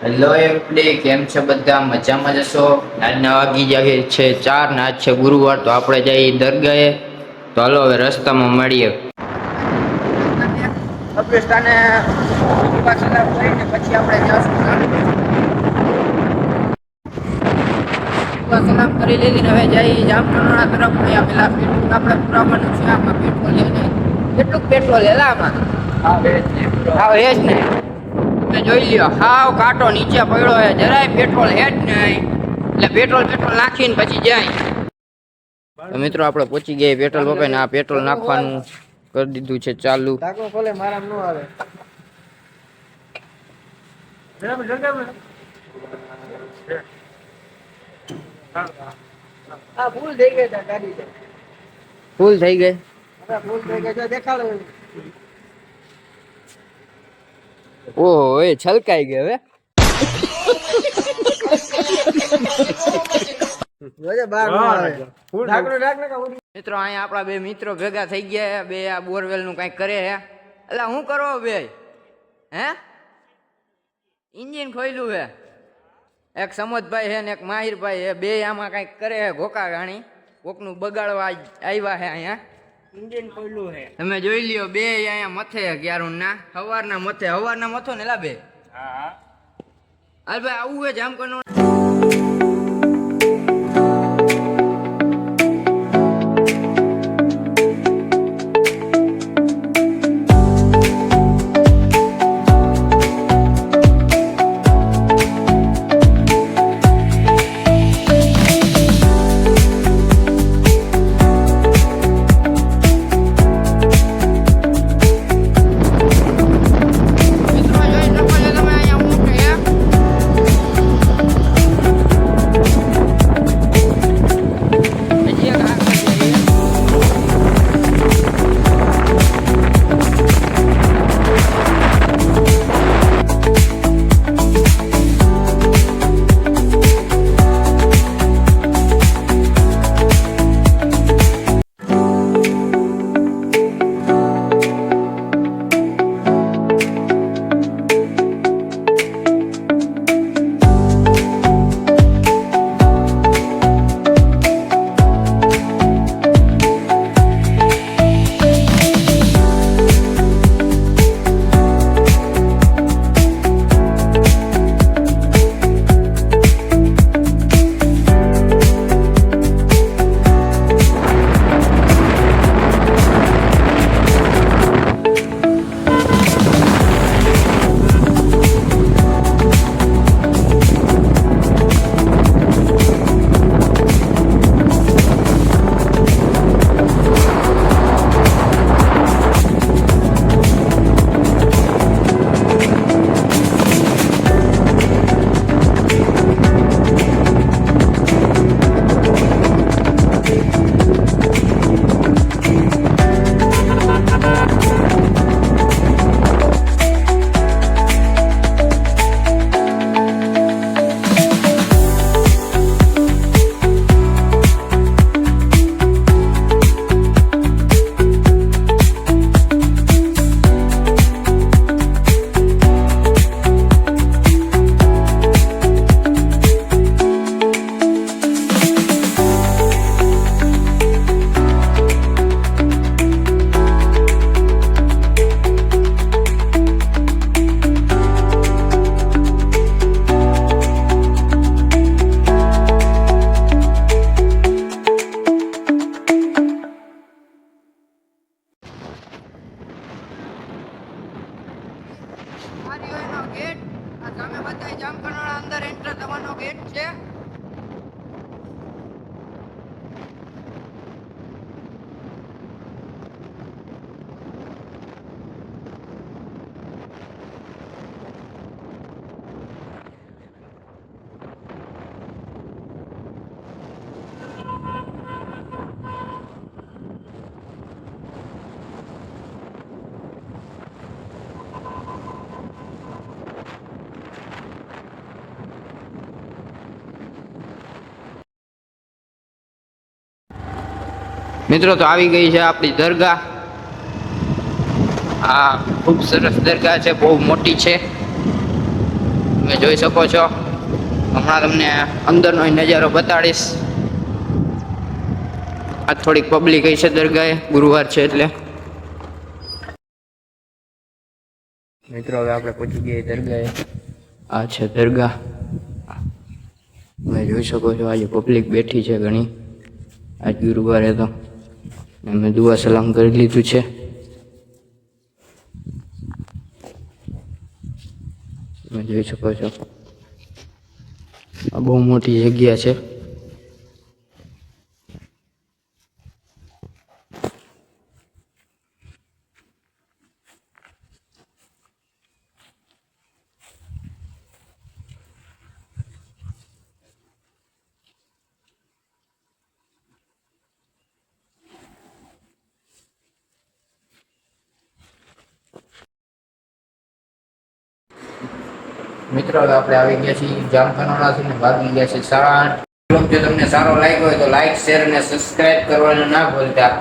Hello એવડી કેમ છો બધા મજામાં જશો આજના વાગી જાય છે 4 ને આજ છે ગુરુવાર તો આપણે જઈએ દરગાહે તો હાલો હવે રસ્તામાં મળીએ કબ્રસ્તાને સલામ કરીને પછી આપણે જશું સલામ કરી લીધી હવે જઈ જામકંડોળા તરફ ગયા પેલા પેટ્રોલ આપણે પુરાવાનું છે આમાં પેટ્રોલ લઈને કેટલું પેટ્રોલ લેલા આમાં હા એ જ ને તમે જોઈ લ્યો હાવ કાંટો નીચે પડ્યો હે જરાય પેટ્રોલ હે જ નહીં એટલે પેટ્રોલ નાખીને પછી જાય તો મિત્રો આપણે પહોંચી ગયા પેટ્રોલ પકાઈને આ પેટ્રોલ નાખવાનું કરી દીધું છે ચાલુ ટાકો ખોલે મારામ નો આવે આ ફૂલ થઈ ગઈ છે ગાડી ફૂલ થઈ ગઈ ફૂલ થઈ ગઈ છે દેખાડો ઓહો એ છલકાઈ ગયો હવે મિત્રો અહીંયા આપણા બે મિત્રો ભેગા થઈ ગયા બે આ બોરવેલ નું કઈક કરે હે એટલે હું કરો બે હે ઇન્જિન ખોયલું હે એક સમજભાઈ હે ને એક માહિરભાઈ હે બે આમાં કઈક કરે હે ઘોકા ઘાણી કોકનું બગાડવા આવ્યા હે અહીંયા ઇન્જિન ખોયલું હે તમે જોઈ લ્યો બે અહીંયા મથે ક્યારું ના હવારના મથો ને લા બે હા હાલ ભાઈ આવું હે જામકંડોળા ગેટ આ સામે બતાય જામકંડોળા અંદર એન્ટર થવાનો ગેટ છે મિત્રો તો આવી ગઈ છે આપણી દરગાહ આ ખૂબ સરસ દરગાહ છે બહુ મોટી છે તમે જોઈ શકો છો. હમણાં તમને અંદરનો નજારો બતાડીશ. આ થોડીક પબ્લિક છે દરગાહે, ગુરુવાર છે એટલે. મિત્રો હવે આપણે પહોંચી ગયા દરગાહે. આ છે દરગાહ. તમે જોઈ શકો છો આજે પબ્લિક બેઠી છે ઘણી. આજ ગુરુવારે તો મેં દુઆ સલામ કરી લીધું છે. તમે જોઈ શકો છો આ બહુ મોટી જગ્યા છે. મિત્રો હવે આપણે આવી ગયા છીએ જામખાનાથી ને ભાગી ગયા છે 8:30. જો તમને સારો લાગ્યો હોય તો લાઈક, શેર અને સબસ્ક્રાઇબ કરવાનું ના ભૂલતા.